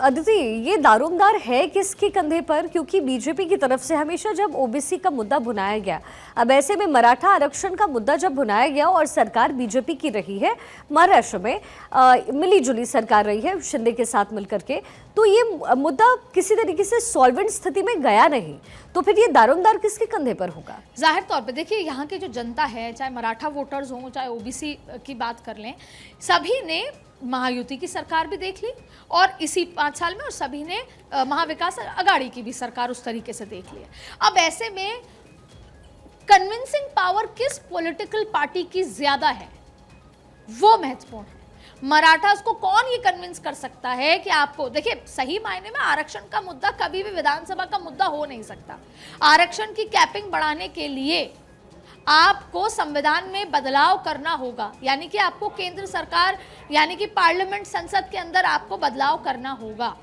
अदिति, ये दारोमदार है किसके कंधे पर? क्योंकि बीजेपी की तरफ से हमेशा जब ओबीसी का मुद्दा भुनाया गया, अब ऐसे में मराठा आरक्षण का मुद्दा जब भुनाया गया और सरकार बीजेपी की रही है, महाराष्ट्र में मिली जुली सरकार रही है शिंदे के साथ मिलकर के, तो ये मुद्दा किसी तरीके से सॉल्वेंट स्थिति में गया नहीं, तो फिर ये दारोमदार किसके कंधे पर होगा? जाहिर तौर पे देखिए, यहाँ की जो जनता है, चाहे मराठा वोटर्स हों, चाहे ओबीसी की बात कर लें, सभी ने महायुति की सरकार भी देख ली और इसी 5 साल में, और सभी ने महाविकास अघाड़ी की भी सरकार उस तरीके से देख ली है। अब ऐसे में कन्विंसिंग पावर किस पॉलिटिकल पार्टी की ज्यादा है, वो महत्वपूर्ण है। मराठास को कौन ये कन्विंस कर सकता है कि आपको, देखिए सही मायने में आरक्षण का मुद्दा कभी भी विधानसभा का मुद्दा हो नहीं सकता। आरक्षण की कैपिंग बढ़ाने के लिए आपको संविधान में बदलाव करना होगा, यानी कि आपको केंद्र सरकार यानी कि पार्लियामेंट, संसद के अंदर आपको बदलाव करना होगा।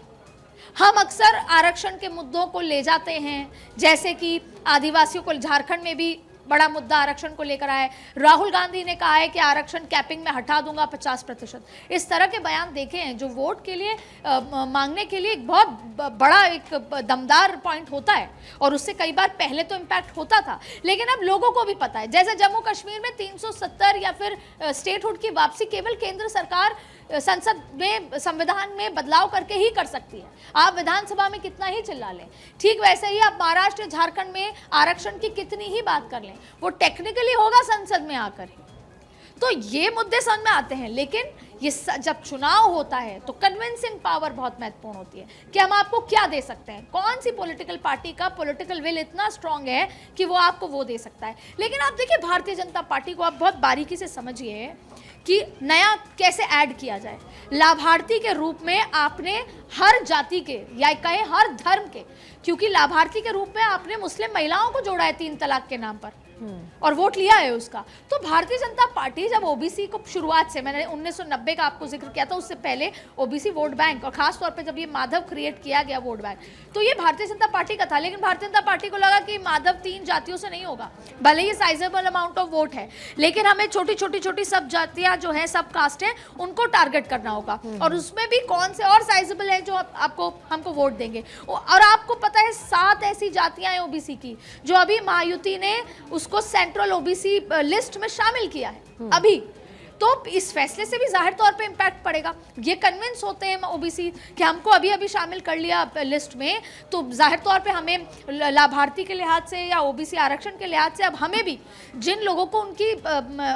हम अक्सर आरक्षण के मुद्दों को ले जाते हैं, जैसे कि आदिवासियों को, झारखंड में भी बड़ा मुद्दा आरक्षण को लेकर आया है। राहुल गांधी ने कहा है कि आरक्षण कैपिंग में हटा दूंगा 50%। इस तरह के बयान देखे हैं जो वोट के लिए मांगने के लिए एक बहुत बड़ा एक दमदार पॉइंट होता है, और उससे कई बार पहले तो इम्पैक्ट होता था, लेकिन अब लोगों को भी पता है। जैसे जम्मू कश्मीर में 370 या फिर स्टेटहुड की वापसी केवल केंद्र सरकार संसद में, संविधान में बदलाव करके ही कर सकती है, आप विधानसभा में कितना ही चिल्ला लें। ठीक वैसे ही आप महाराष्ट्र, झारखंड में आरक्षण की कितनी ही बात कर लें, वो टेक्निकली होगा संसद में आकर ही। तो ये मुद्दे समझ में आते हैं, लेकिन ये जब चुनाव होता है तो कन्विंसिंग पावर बहुत महत्वपूर्ण होती है कि हम आपको क्या दे सकते हैं, कौन सी पॉलिटिकल पार्टी का पॉलिटिकल विल इतना स्ट्रांग है कि वो आपको वो दे सकता है। लेकिन आप देखिए, भारतीय जनता पार्टी को आप बहुत बारीकी से समझिए कि नया कैसे ऐड किया जाए। लाभार्थी के रूप में आपने हर जाति के, या कहे हर धर्म के, क्योंकि लाभार्थी के रूप में आपने मुस्लिम महिलाओं को जोड़ा है 3 तलाक के नाम पर और वोट लिया है उसका। तो भारतीय जनता पार्टी जब ओबीसी को शुरुआत से, मैंने 1990 का आपको जिक्र किया था, उससे पहले ओबीसी वोट बैंक, और खास तौर पे जब ये माधव क्रिएट किया गया वोट बैंक, तो ये भारतीय जनता पार्टी का था। लेकिन भारतीय जनता पार्टी को लगा कि माधव 3 जातियों से नहीं होगा, भले ही साइजेबल अमाउंट ऑफ वोट है, लेकिन हमें छोटी सब जातियां जो है, सब कास्ट है, उनको टारगेट करना होगा, और उसमें भी कौन से और साइजेबल है जो आपको हमको वोट देंगे। और आपको पता है 7 ऐसी जातियां हैं ओबीसी की जो अभी महायुति ने उसको सेंट्रल ओबीसी लिस्ट में शामिल किया है अभी। तो इस फैसले से भी जाहिर तौर पे इंपैक्ट पड़ेगा। ये कन्विंस होते हैं ओबीसी कि हमको अभी शामिल कर लिया लिस्ट में, तो जाहिर तौर पे हमें लाभार्थी के लिहाज से या ओबीसी आरक्षण के लिहाज से अब हमें भी, जिन लोगों को उनकी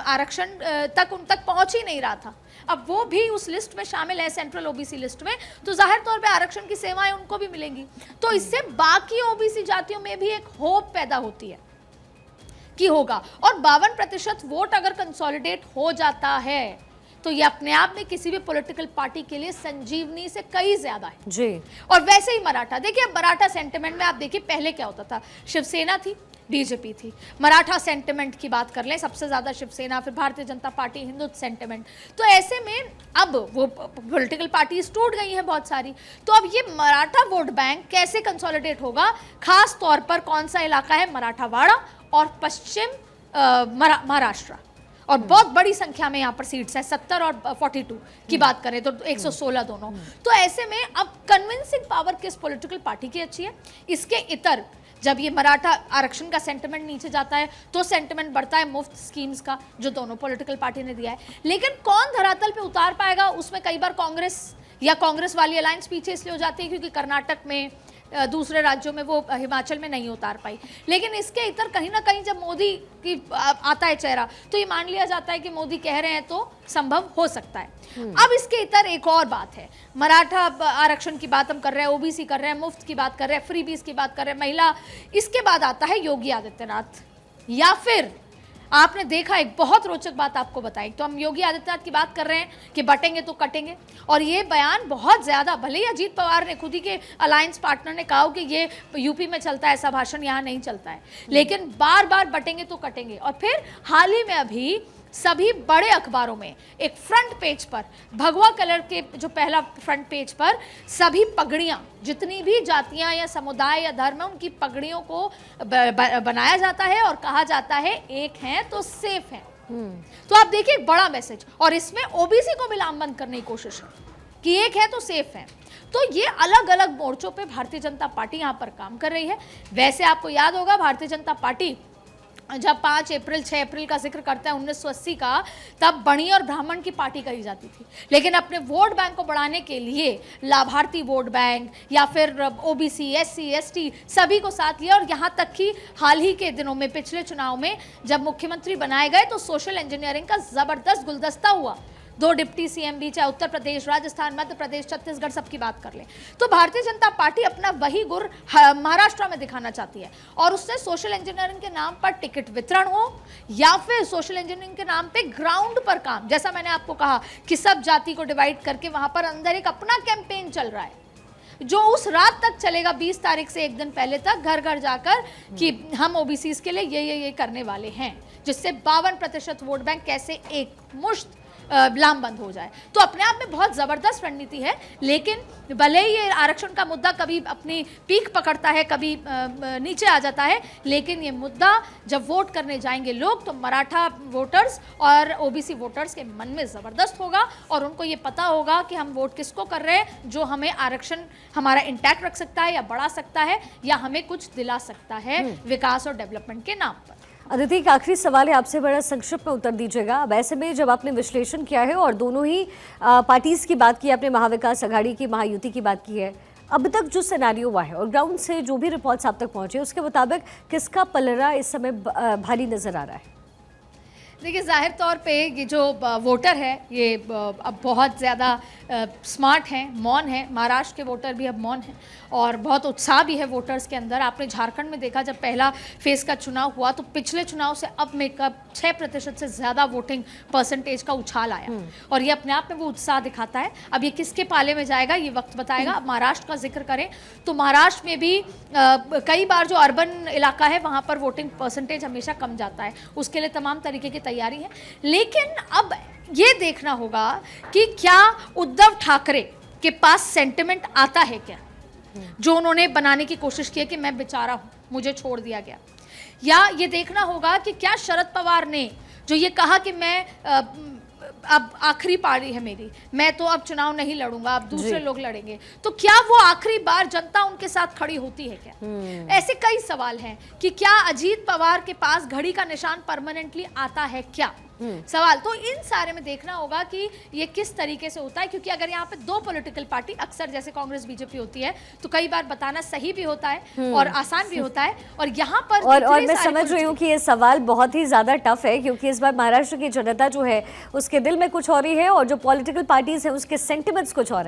आरक्षण तक उन तक पहुंच ही नहीं रहा था, अब वो भी उस लिस्ट में शामिल है, सेंट्रल ओबीसी लिस्ट में, तो जाहिर तौर पे आरक्षण की सेवाएं उनको भी मिलेंगी। तो इससे बाकी ओबीसी जातियों में भी एक होप पैदा होती है कि होगा। और 52% वोट अगर कंसोलिडेट हो जाता है तो ये अपने आप में किसी भी पॉलिटिकल पार्टी के लिए संजीवनी से कई ज्यादा है जी। और वैसे ही मराठा, देखिए अब मराठा सेंटिमेंट में आप देखिए, पहले क्या होता था, शिवसेना थी, बीजेपी थी। मराठा सेंटिमेंट की बात कर लें, सबसे ज्यादा शिवसेना, फिर भारतीय जनता पार्टी, हिंदुत्व सेंटिमेंट। तो ऐसे में अब वो पॉलिटिकल पार्टीज टूट गई हैं बहुत सारी, तो अब ये मराठा वोट बैंक कैसे कंसोलिडेट होगा, खास तौर पर कौन सा इलाका है, मराठावाड़ा और पश्चिम महाराष्ट्र, और बहुत बड़ी संख्या में यहाँ पर सीट्स है, 70 और 42 की बात करें तो 116 दोनों। तो ऐसे में अब कन्विंसिंग पावर किस पॉलिटिकल पार्टी की अच्छी है, इसके इतर जब ये मराठा आरक्षण का सेंटिमेंट नीचे जाता है तो सेंटिमेंट बढ़ता है मुफ्त स्कीम्स का, जो दोनों पॉलिटिकल पार्टी ने दिया है। लेकिन कौन धरातल पे उतार पाएगा, उसमें कई बार कांग्रेस या कांग्रेस वाली अलायंस पीछे इसलिए हो जाती है क्योंकि कर्नाटक में, दूसरे राज्यों में, वो हिमाचल में नहीं उतार पाई। लेकिन इसके इतर कहीं ना कहीं जब मोदी की आता है चेहरा, तो ये मान लिया जाता है कि मोदी कह रहे हैं तो संभव हो सकता है। अब इसके इतर एक और बात है, मराठा आरक्षण की बात हम कर रहे हैं, ओबीसी कर रहे हैं, मुफ्त की बात कर रहे हैं, फ्रीबीज की बात कर रहे हैं, महिला, इसके बाद आता है योगी आदित्यनाथ, या फिर आपने देखा, एक बहुत रोचक बात आपको बताई, तो हम योगी आदित्यनाथ की बात कर रहे हैं कि बटेंगे तो कटेंगे, और ये बयान बहुत ज्यादा, भले ही अजीत पवार ने, खुद ही के अलायंस पार्टनर ने कहा कि ये यूपी में चलता है, ऐसा भाषण यहाँ नहीं चलता है, लेकिन बार बार बटेंगे तो कटेंगे। और फिर हाल ही में अभी सभी बड़े अखबारों में एक फ्रंट पेज पर, भगवा कलर के जो पहला फ्रंट पेज पर, सभी पगड़ियां, जितनी भी जातियां या समुदाय या धर्म है, उनकी पगड़ियों को बनाया जाता है और कहा जाता है एक हैं तो सेफ हैं। तो आप देखिए एक बड़ा मैसेज, और इसमें ओबीसी को भी लामबंद करने की कोशिश है कि एक है तो सेफ है। तो तो ये अलग अलग मोर्चों पे भारतीय जनता पार्टी यहाँ पर काम कर रही है। वैसे आपको याद होगा भारतीय जनता पार्टी जब 5 अप्रैल 6 अप्रैल का जिक्र करते हैं 1980 का, तब बणी और ब्राह्मण की पार्टी कही जाती थी, लेकिन अपने वोट बैंक को बढ़ाने के लिए लाभार्थी वोट बैंक या फिर ओबीसी, एससी, एसटी सभी को साथ लिया। और यहाँ तक कि हाल ही के दिनों में पिछले चुनाव में जब मुख्यमंत्री बनाए गए तो सोशल इंजीनियरिंग का जबरदस्त गुलदस्ता हुआ। 2 डिप्टी सीएम भी, चाहे उत्तर प्रदेश, राजस्थान, मध्य प्रदेश, छत्तीसगढ़, सबकी बात कर ले तो भारतीय जनता पार्टी अपना वही गुर महाराष्ट्र में दिखाना चाहती है। और उससे सोशल इंजीनियरिंग के नाम पर टिकट वितरण हो या फिर सोशल इंजीनियरिंग के नाम पे ग्राउंड पर काम, जैसा मैंने आपको कहा कि सब जाति को डिवाइड करके वहां पर अंदर एक अपना कैंपेन चल रहा है जो उस रात तक चलेगा, 20 तारीख से एक दिन पहले तक, घर घर जाकर कि हम ओबीसीज के लिए ये करने वाले हैं, जिससे 52% वोट बैंक कैसे एक मुश्त लामबंद हो जाए। तो अपने आप में बहुत ज़बरदस्त रणनीति है। लेकिन भले ही ये आरक्षण का मुद्दा कभी अपनी पीक पकड़ता है, कभी नीचे आ जाता है, लेकिन ये मुद्दा जब वोट करने जाएंगे लोग तो मराठा वोटर्स और ओबीसी वोटर्स के मन में ज़बरदस्त होगा और उनको ये पता होगा कि हम वोट किसको कर रहे हैं जो हमें आरक्षण हमारा इंटैक्ट रख सकता है या बढ़ा सकता है या हमें कुछ दिला सकता है विकास और डेवलपमेंट के नाम पर। अदिति, एक आखिरी सवाल है आपसे, बड़ा संक्षिप्त में उत्तर दीजिएगा। अब ऐसे में जब आपने विश्लेषण किया है और दोनों ही पार्टीज की बात की, आपने महाविकास आघाड़ी की, महायुति की बात की है, अब तक जो सिनेरियो हुआ है और ग्राउंड से जो भी रिपोर्ट्स आप तक पहुंचे उसके मुताबिक किसका पलड़ा इस समय भारी नजर आ रहा है? देखिए, जाहिर तौर पे ये जो वोटर है ये अब बहुत ज़्यादा स्मार्ट हैं, मौन है। महाराष्ट्र के वोटर भी अब मौन हैं और बहुत उत्साह भी है वोटर्स के अंदर। आपने झारखंड में देखा जब पहला फेज़ का चुनाव हुआ तो पिछले चुनाव से अब मेकअप 6% से ज़्यादा वोटिंग परसेंटेज का उछाल आया और ये अपने आप में वो उत्साह दिखाता है। अब ये किसके पाले में जाएगा ये वक्त बताएगा। अब महाराष्ट्र का जिक्र करें तो महाराष्ट्र में भी कई बार जो अर्बन इलाका है वहाँ पर वोटिंग परसेंटेज हमेशा कम जाता है, उसके लिए तमाम तरीके की तैयारी है। लेकिन अब ये देखना होगा कि क्या उद्धव ठाकरे के पास सेंटिमेंट आता है क्या, जो उन्होंने बनाने की कोशिश की है कि मैं बेचारा हूं, मुझे छोड़ दिया गया। या ये देखना होगा कि क्या शरद पवार ने जो ये कहा कि मैं अब आखिरी पारी है मेरी, मैं तो अब चुनाव नहीं लड़ूंगा, अब दूसरे लोग लड़ेंगे, तो क्या वो आखिरी बार जनता उनके साथ खड़ी होती है क्या? ऐसे कई सवाल हैं कि क्या अजीत पवार के पास घड़ी का निशान परमानेंटली आता है क्या सवाल। तो इन सारे में देखना होगा कि ये किस तरीके से होता है, क्योंकि अगर यहाँ पे 2 पॉलिटिकल पार्टी अक्सर जैसे कांग्रेस बीजेपी होती है तो कई बार बताना सही भी होता है और आसान भी होता है। और यहाँ पर और मैं समझ रही हूँ कि ये सवाल बहुत ही ज्यादा टफ है क्योंकि इस बार महाराष्ट्र की जनता जो है उसके दिल में कुछ और ही है और जो पॉलिटिकल पार्टीज है उसके सेंटिमेंट्स कुछ और है।